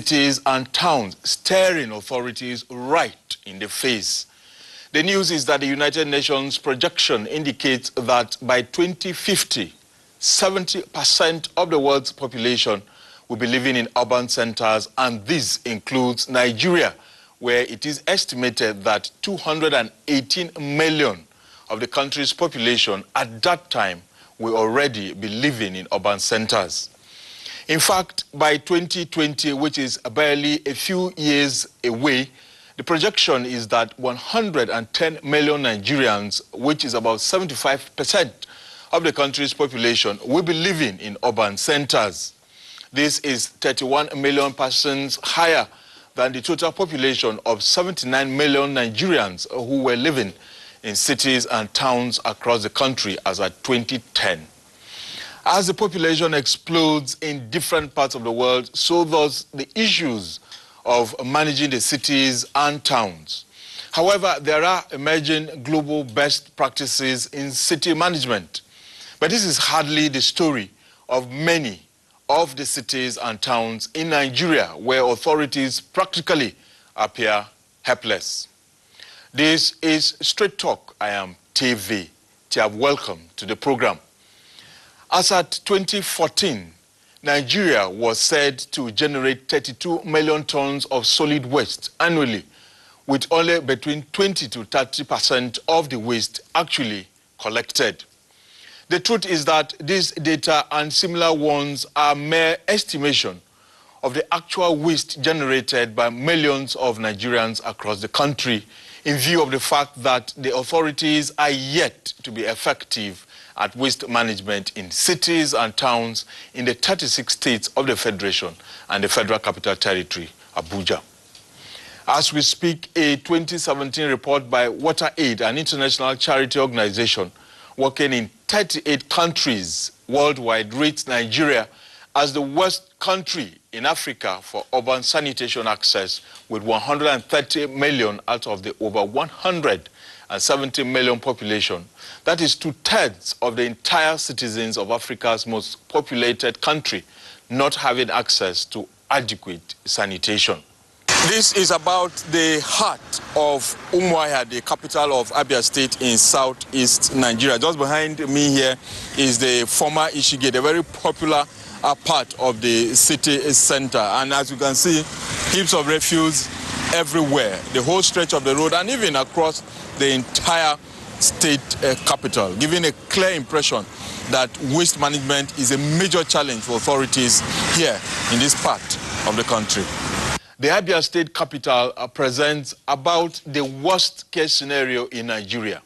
cities and towns, staring authorities right in the face. The news is that the United Nations projection indicates that by 2050, 70% of the world's population will be living in urban centers, and this includes Nigeria, where it is estimated that 218 million of the country's population at that time will already be living in urban centers. In fact, by 2020, which is barely a few years away, the projection is that 110 million Nigerians, which is about 75% of the country's population, will be living in urban centers. This is 31 million persons higher than the total population of 79 million Nigerians who were living in cities and towns across the country as at 2010. As the population explodes in different parts of the world, so does the issues of managing the cities and towns. However, there are emerging global best practices in city management. But this is hardly the story of many of the cities and towns in Nigeria, where authorities practically appear helpless. This is Straight Talk. I am TV. Welcome to the program. As at 2014, Nigeria was said to generate 32 million tons of solid waste annually, with only between 20 to 30% of the waste actually collected. The truth is that this data and similar ones are mere estimation of the actual waste generated by millions of Nigerians across the country, in view of the fact that the authorities are yet to be effective at waste management in cities and towns in the 36 states of the Federation and the Federal Capital Territory, Abuja. As we speak, a 2017 report by WaterAid, an international charity organization working in 38 countries worldwide, rates Nigeria as the worst country in Africa for urban sanitation access, with 130 million out of the over 170 million population. That is 2/3 of the entire citizens of Africa's most populated country not having access to adequate sanitation. This is about the heart of UMUAHIA, the capital of ABIA state in southeast Nigeria. Just behind me here is the former Ishige, the very popular part of the city center. And as you can see, heaps of refuse everywhere, the whole stretch of the road, and even across the entire state capital, giving a clear impression that waste management is a major challenge for authorities here in this part of the country. The Abia state capital presents about the worst case scenario in Nigeria.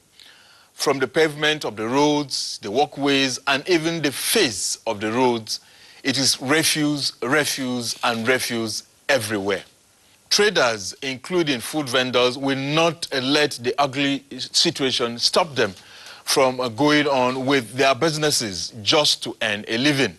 From the pavement of the roads, the walkways, and even the face of the roads, it is refuse, refuse, and refuse everywhere. Traders, including food vendors, will not let the ugly situation stop them from going on with their businesses just to earn a living.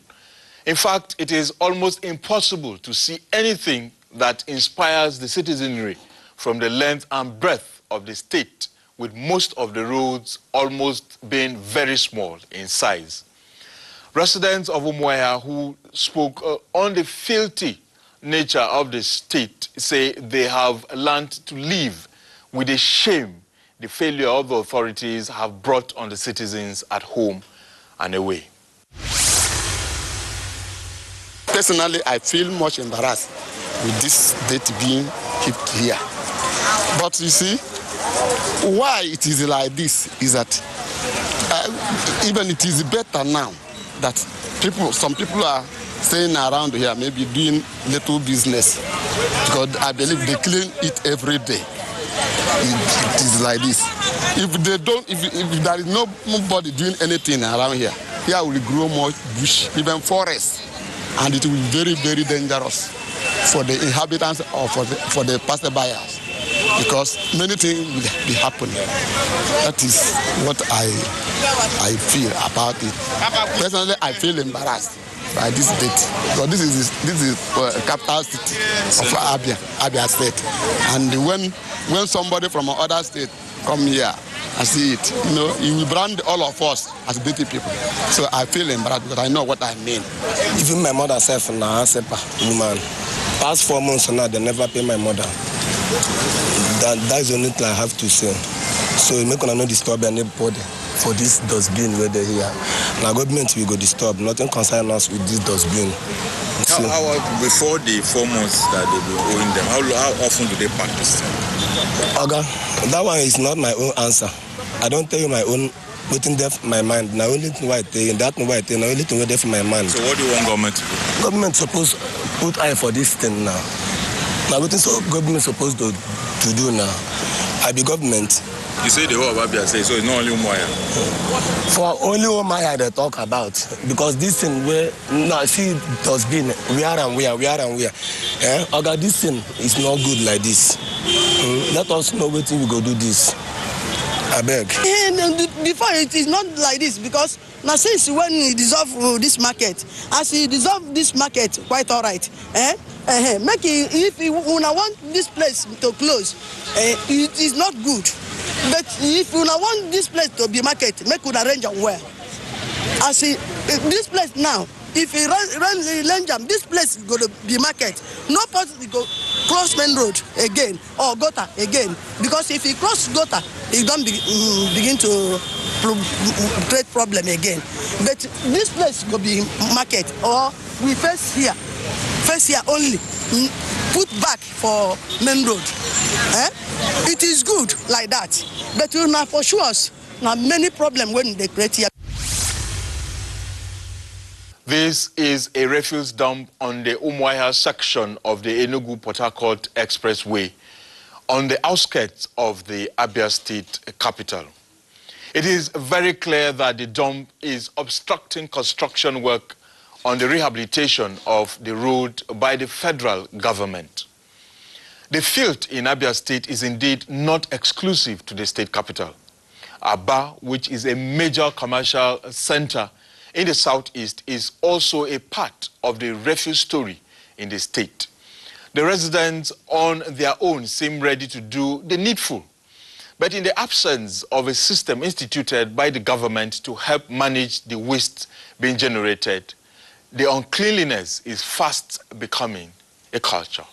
In fact, it is almost impossible to see anything that inspires the citizenry from the length and breadth of the state, with most of the roads almost being very small in size. Residents of UMUAHIA who spoke on the filthy nature of the state say they have learned to live with the shame the failure of the authorities have brought on the citizens at home and away. Personally, I feel much embarrassed with this date being kept here. But you see, why it is like this is that even it is better now that some people are staying around here, maybe doing little business, because I believe they clean it every day. It is like this. If they don't, if there is nobody doing anything around here, here will grow more bush, even forest, and it will be very, very dangerous for the inhabitants or for the passerbyers, because many things will be happening. That is what I feel about it. Personally, I feel embarrassed by this date, because this is capital city of Abia state, and when somebody from another state come here and see it, you know, he will brand all of us as dirty people. So I feel embarrassed because I know what I mean. Even my mother herself now, woman, Past 4 months now, they never pay my mother. That's the only thing I have to say. So make no disturb anybody for this dustbin where they here. Now government will go disturb. Nothing concern us with this dustbin. How before the 4 months that they be owing them, how often do they practice? Okay, that one is not my own answer. I don't tell you my own. Within there for my mind. Now only thing white thing, that white thing. Now only thing there for my mind. So what do you want government to do? Government supposed put eye for this thing now. Now what is government supposed to do now? I be government. You say the whole of ABIA say so. It's not only UMUAHIA. For only UMUAHIA they talk about because this thing where now see dustbin where and where. Okay, this thing is not good like this. Let us know what we go do this. I beg. Before it is not like this because now since when he dissolve this market, as he dissolve this market, quite all right. Make it, if you want this place to close, it is not good. But if you want this place to be market, make it arrange and well. As this place now, if he run this place is going to be market. No person go cross main road again or gutter again. Because if he cross gutter, he don't begin to create problem again. But this place will be market or we face here only. Put back for main road. It is good like that. But you know for sure, now many problems when they create here. This is a refuse dump on the UMUAHIA section of the ENUGU-Port Harcourt Expressway on the outskirts of the ABIA state capital. It is very clear that the dump is obstructing construction work on the rehabilitation of the road by the federal government. The filth in ABIA state is indeed not exclusive to the state capital. Aba, which is a major commercial center in the southeast, is also a part of the refuse story in the state. The residents on their own seem ready to do the needful. But in the absence of a system instituted by the government to help manage the waste being generated, the uncleanliness is fast becoming a culture.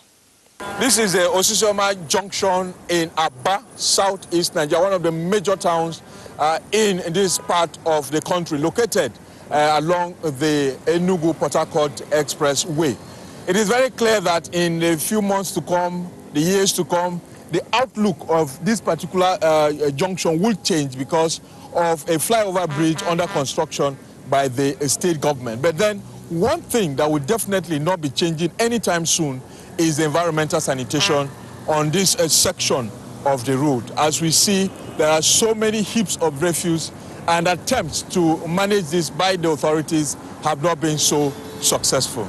This is the Osisioma Junction in Aba, southeast Nigeria, one of the major towns in this part of the country, located along the ENUGU-Port Harcourt Expressway. It is very clear that in a few months to come, the years to come, the outlook of this particular junction will change because of a flyover bridge under construction by the state government. But then one thing that will definitely not be changing anytime soon is the environmental sanitation on this section of the road. As we see, there are so many heaps of refuse, and attempts to manage this by the authorities have not been so successful.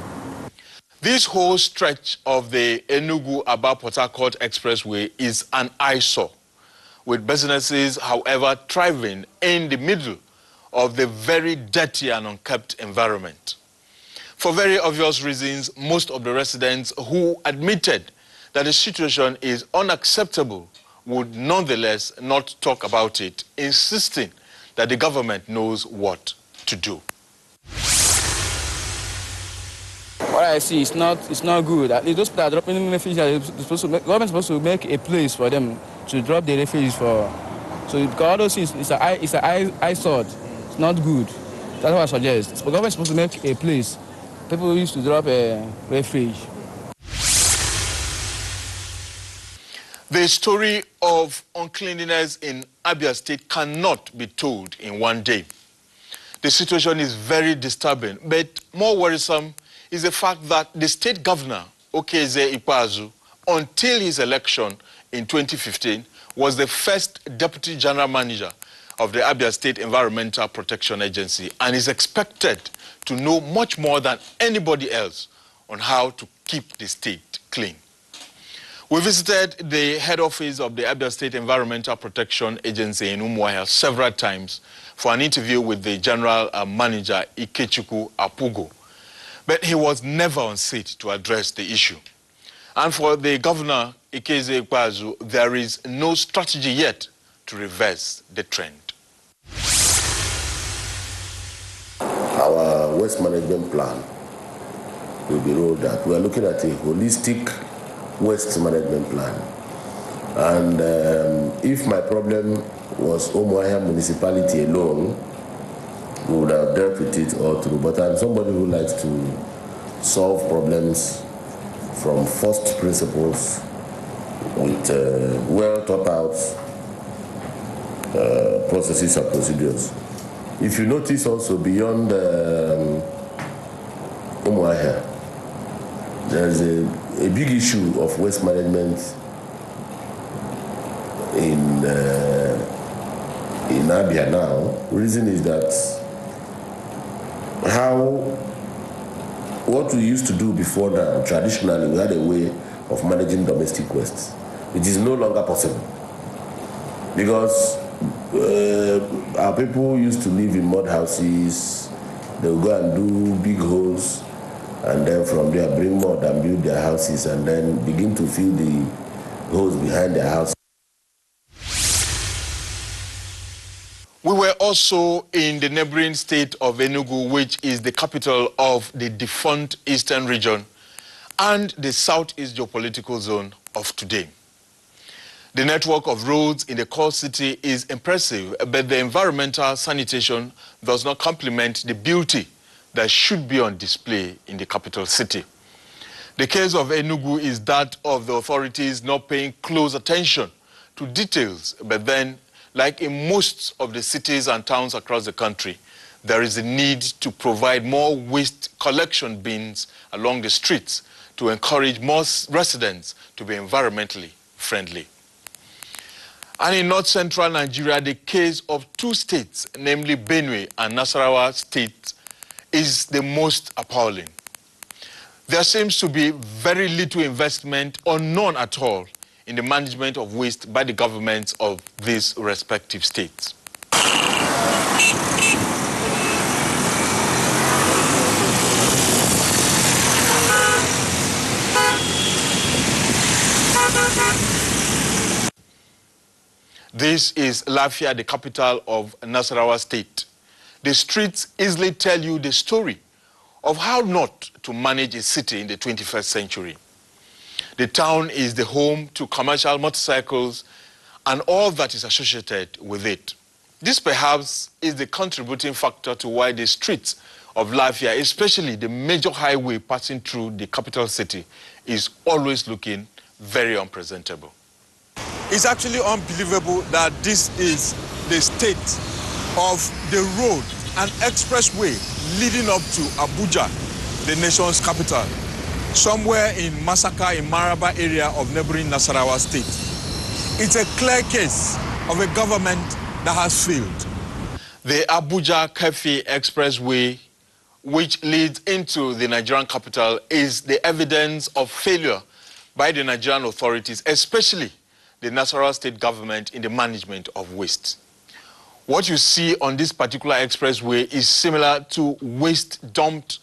This whole stretch of the ENUGU-Aba-Port Harcourt Expressway is an eyesore, with businesses, however, thriving in the middle of the very dirty and unkept environment. For very obvious reasons, most of the residents who admitted that the situation is unacceptable would nonetheless not talk about it, insisting that the government knows what to do. What I see is not good. At least those people are dropping refugees, government is supposed to make a place for them to drop the refugees for. So because all those things, it's an eyesore. It's not good. That's what I suggest. The government is supposed to make a place. People used to drop a refuge. The story of uncleanliness in Abia State cannot be told in one day. The situation is very disturbing, but more worrisome is the fact that the state governor, Okezie Ikpeazu, until his election in 2015, was the first deputy general manager of the Abia State Environmental Protection Agency and is expected to know much more than anybody else on how to keep the state clean. We visited the head office of the Abia State Environmental Protection Agency in UMUAHIA several times for an interview with the general manager, Ikechukwu Apugo. But he was never on seat to address the issue. And for the governor, Okezie Ikpeazu, there is no strategy yet to reverse the trend. Our waste management plan will be rolled out. We are looking at a holistic waste management plan. And if my problem was UMUAHIA municipality alone, we would have dealt with it all through. But I'm somebody who likes to solve problems from first principles with well thought out processes and procedures. If you notice also beyond UMUAHIA, there's a big issue of waste management in ABIA now. The reason is that what we used to do before now, traditionally, we had a way of managing domestic waste. It is no longer possible because our people used to live in mud houses. They would go and do big holes, and then from there bring mud and build their houses, and then begin to fill the holes behind their house. We were also in the neighboring state of ENUGU, which is the capital of the defunct eastern region and the southeast geopolitical zone of today. The network of roads in the core city is impressive, but the environmental sanitation does not complement the beauty that should be on display in the capital city. The case of ENUGU is that of the authorities not paying close attention to details, but then, like in most of the cities and towns across the country, there is a need to provide more waste collection bins along the streets to encourage more residents to be environmentally friendly. And in north-central Nigeria, the case of two states, namely BENUE and NASARAWA state, is the most appalling. There seems to be very little investment or none at all in the management of waste by the governments of these respective states. This is Lafia, the capital of Nasarawa state. The streets easily tell you the story of how not to manage a city in the 21st century. The town is the home to commercial motorcycles and all that is associated with it. This perhaps is the contributing factor to why the streets of Lafia, especially the major highway passing through the capital city, is always looking very unpresentable. It's actually unbelievable that this is the state of the road and expressway leading up to Abuja, the nation's capital, somewhere in Masaka, in Maraba area of neighboring Nasarawa state. It's a clear case of a government that has failed. The Abuja-Kefi expressway, which leads into the Nigerian capital, is the evidence of failure by the Nigerian authorities, especially the Nasarawa state government, in the management of waste. What you see on this particular expressway is similar to waste dumped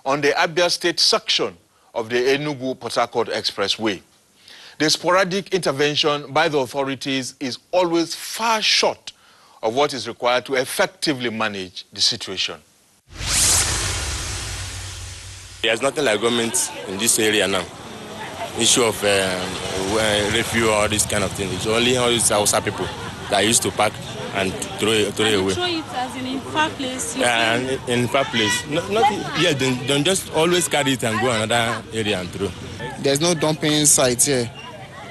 on the ABIA state section of the ENUGU-Port Harcourt expressway. The sporadic intervention by the authorities is always far short of what is required to effectively manage the situation. There's nothing like government in this area now. Issue of refuse, all this kind of thing. It's only all these Hausa people that used to pack and throw it away. Throw it as in far place? Yeah, in far place. Don't just always carry it and go another area and throw. There's no dumping site here.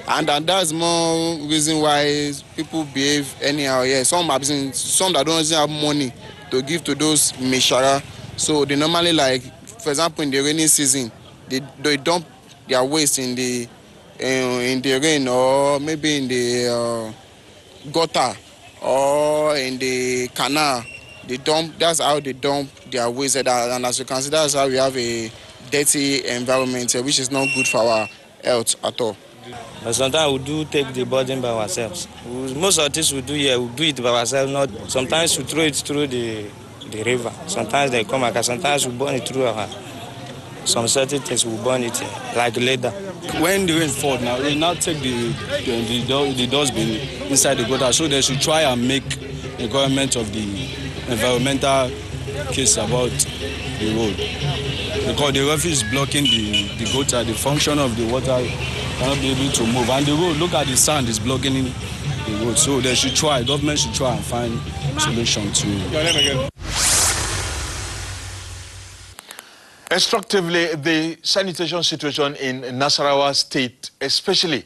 And that's more reason why people behave anyhow here. Some that don't have money to give to those mishara. So they normally, like, for example, in the rainy season, they dump their waste in the rain, or maybe in the gutter, or in the canal. They dump. That's how they dump their waste. And as you can see, that's how we have a dirty environment here, which is not good for our health at all. But sometimes we do take the burden by ourselves. Most of the things we do here, we do it by ourselves. Sometimes we throw it through the river. Sometimes they come back. Sometimes we burn it through our. Some certain things we burn it like leather. When the rain falls now, they now take the dustbin inside the gutter, so they should try and make a government of the environmental case about the road. because the refuse is blocking the gutter. The function of the water cannot be able to move. And the road, look at the sand, is blocking the road. So they should try, government should try and find solution to. Instructively, the sanitation situation in Nasarawa State, especially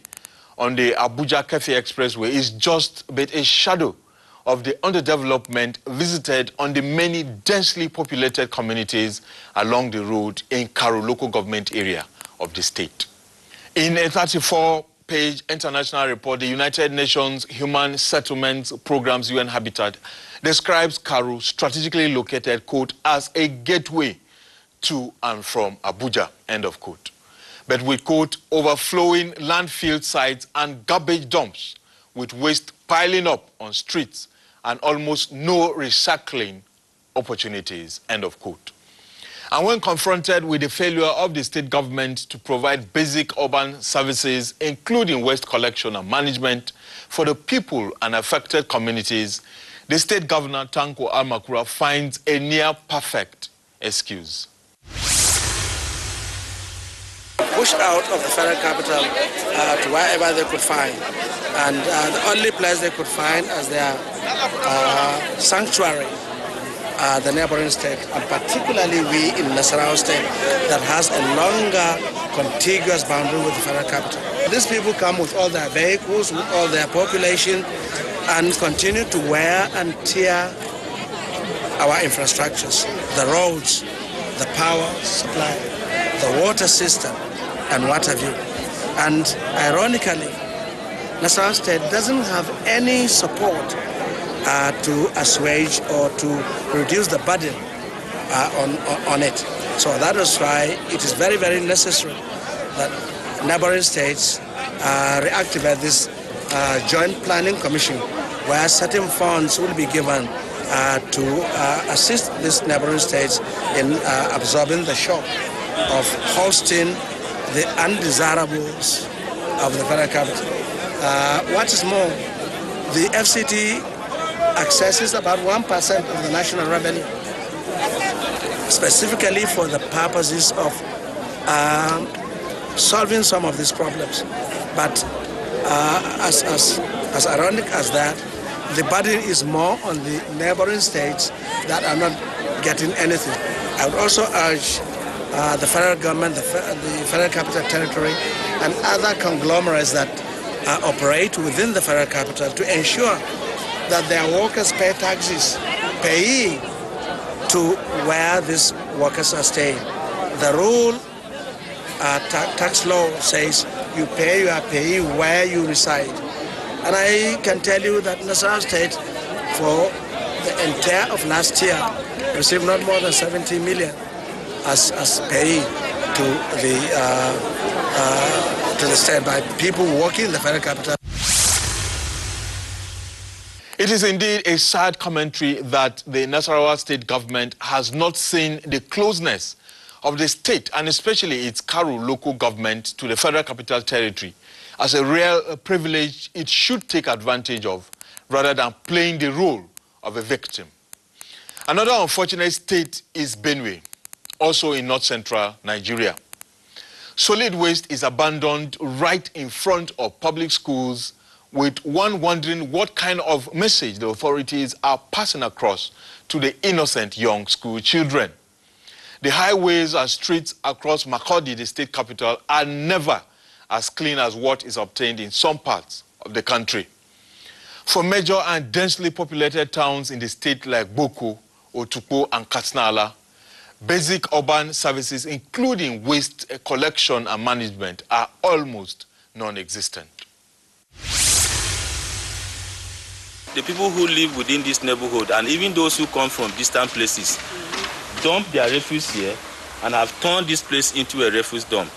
on the Abuja-Kefi Expressway, is just but a shadow of the underdevelopment visited on the many densely populated communities along the road in Karu local government area of the state. In a 34-page international report, the United Nations Human Settlements Program's UN Habitat describes Karu, strategically located, quote, as a gateway to and from Abuja, end of quote. But with, quote, overflowing landfill sites and garbage dumps, with waste piling up on streets and almost no recycling opportunities, end of quote. And when confronted with the failure of the state government to provide basic urban services, including waste collection and management for the people and affected communities, the state governor, Tanko Almakura, finds a near-perfect excuse. Pushed out of the federal capital to wherever they could find. And the only place they could find as their sanctuary, the neighboring state, and particularly we in Nasarawa state that has a longer contiguous boundary with the federal capital. These people come with all their vehicles, with all their population, and continue to wear and tear our infrastructures, the roads, the power supply, the water system, and what have you. And ironically, Nasarawa State doesn't have any support to assuage or to reduce the burden on it. So that is why it is very, very necessary that neighboring states reactivate this joint planning commission where certain funds will be given to assist these neighboring states in absorbing the shock of hosting the undesirables of the federal capital. What is more, the FCT accesses about 1% of the national revenue, specifically for the purposes of solving some of these problems. But as ironic as that, the burden is more on the neighboring states that are not getting anything. I would also urge the federal government, the Federal Capital Territory, and other conglomerates that operate within the federal capital to ensure that their workers pay taxes, paying to where these workers are staying. The rule, tax law says you pay your payee where you reside. And I can tell you that Nasarawa State, for the entire of last year, received not more than 70 million as payee to the state by people working in the federal capital. It is indeed a sad commentary that the Nasarawa state government has not seen the closeness of the state, and especially its Karu local government, to the Federal Capital Territory as a real privilege it should take advantage of, rather than playing the role of a victim. Another unfortunate state is Benue, also in north-central Nigeria. Solid waste is abandoned right in front of public schools, with one wondering what kind of message the authorities are passing across to the innocent young school children. The highways and streets across Makurdi, the state capital, are never as clean as what is obtained in some parts of the country. For major and densely populated towns in the state like Boko, Otukpo, and Katsina, basic urban services, including waste collection and management, are almost non-existent. The people who live within this neighborhood, and even those who come from distant places, dump their refuse here and have turned this place into a refuse dump.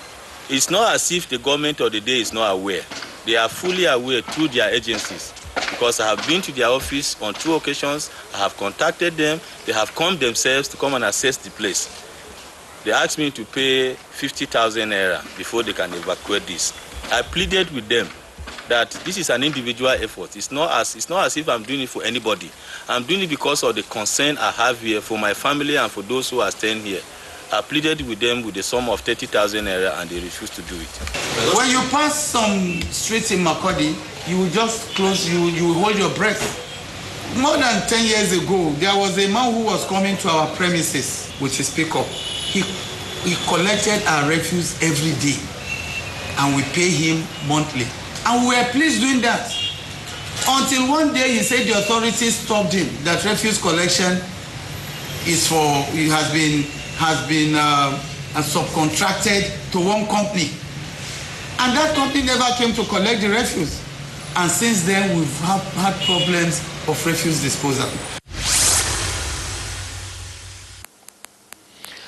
It's not as if the government or the day is not aware. They are fully aware through their agencies, because I have been to their office on 2 occasions. I have contacted them. They have come themselves to come and assess the place. They asked me to pay 50,000 naira before they can evacuate this. I pleaded with them that this is an individual effort. It's not as if I'm doing it for anybody. I'm doing it because of the concern I have here for my family and for those who are staying here. I pleaded with them with a sum of 30,000 naira and they refused to do it. When you pass some streets in Makurdi, you will just close, you will hold your breath. More than 10 years ago, there was a man who was coming to our premises with his pickup. He collected our refuse every day and we pay him monthly. And we were pleased doing that. Until one day he said the authorities stopped him, that refuse collection is has been subcontracted to one company. And that company never came to collect the refuse. And since then, we've had problems of refuse disposal.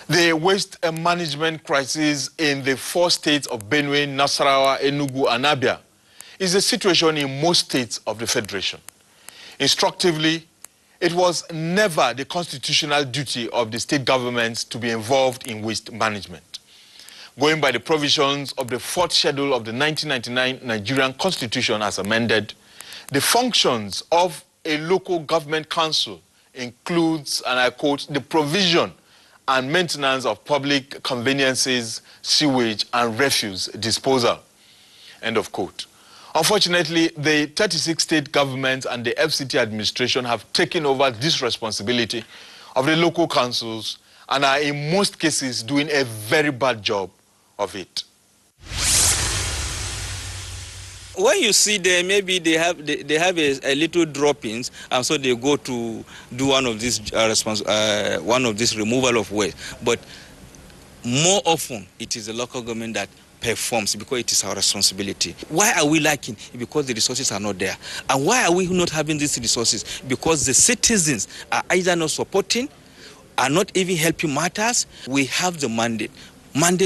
The waste management crisis in the 4 states of BENUE, NASARAWA, ENUGU, and ABIA is a situation in most states of the Federation. Instructively, it was never the constitutional duty of the state governments to be involved in waste management. Going by the provisions of the 4th schedule of the 1999 Nigerian Constitution as amended, the functions of a local government council includes, and I quote, the provision and maintenance of public conveniences, sewage, and refuse disposal, end of quote. Unfortunately, the 36 state governments and the FCT administration have taken over this responsibility of the local councils and are in most cases doing a very bad job of it. When you see them, maybe they have a little droppings, and so they go to do one of these removal of waste. But more often, it is the local government that performs because it is our responsibility. Why are we lacking? Because the resources are not there. And why are we not having these resources? Because the citizens are either not supporting, are not even helping matters. We have the mandate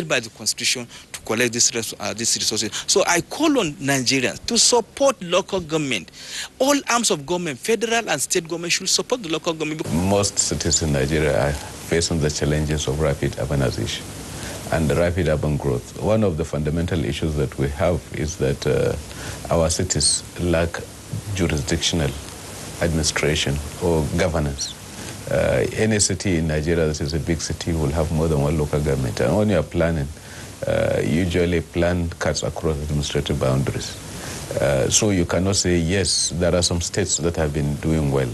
by the Constitution to collect these resources. So I call on Nigerians to support local government. All arms of government, federal and state government, should support the local government. Most cities in Nigeria are facing the challenges of rapid urbanization and rapid urban growth. One of the fundamental issues that we have is that our cities lack jurisdictional administration or governance. Any city in Nigeria that is a big city will have more than one local government. And when you are planning, usually plan cuts across administrative boundaries. So you cannot say, yes, there are some states that have been doing well.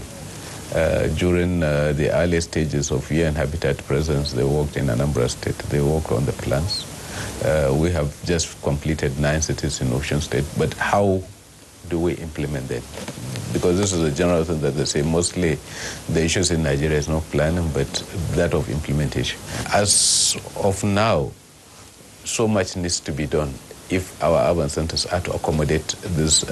During the early stages of Year and Habitat presence, they worked in Anambra State. They worked on the plans. We have just completed 9 cities in Ocean State. But how do we implement that? Because this is a general thing that they say mostly the issues in Nigeria is not planning, but that of implementation. As of now, so much needs to be done if our urban centers are to accommodate this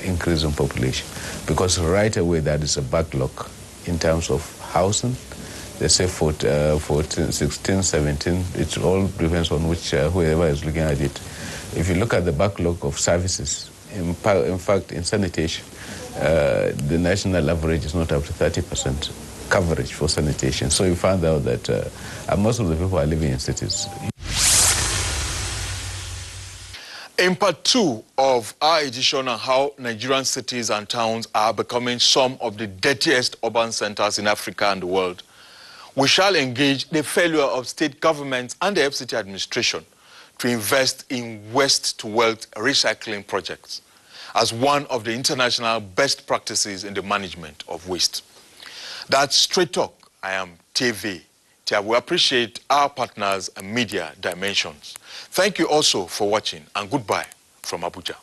increase in population. Because right away there is a backlog in terms of housing. They say 14, 16, 17, it all depends on which whoever is looking at it. If you look at the backlog of services, in fact, in sanitation, the national average is not up to 30% coverage for sanitation. So you find out that most of the people are living in cities. In part 2 of our edition on how Nigerian cities and towns are becoming some of the dirtiest urban centers in Africa and the world, we shall engage the failure of state governments and the FCT administration to invest in waste-to-wealth recycling projects as one of the international best practices in the management of waste. That's Straight Talk. I am TV. We appreciate our partners and media dimensions. Thank you also for watching, and goodbye from Abuja.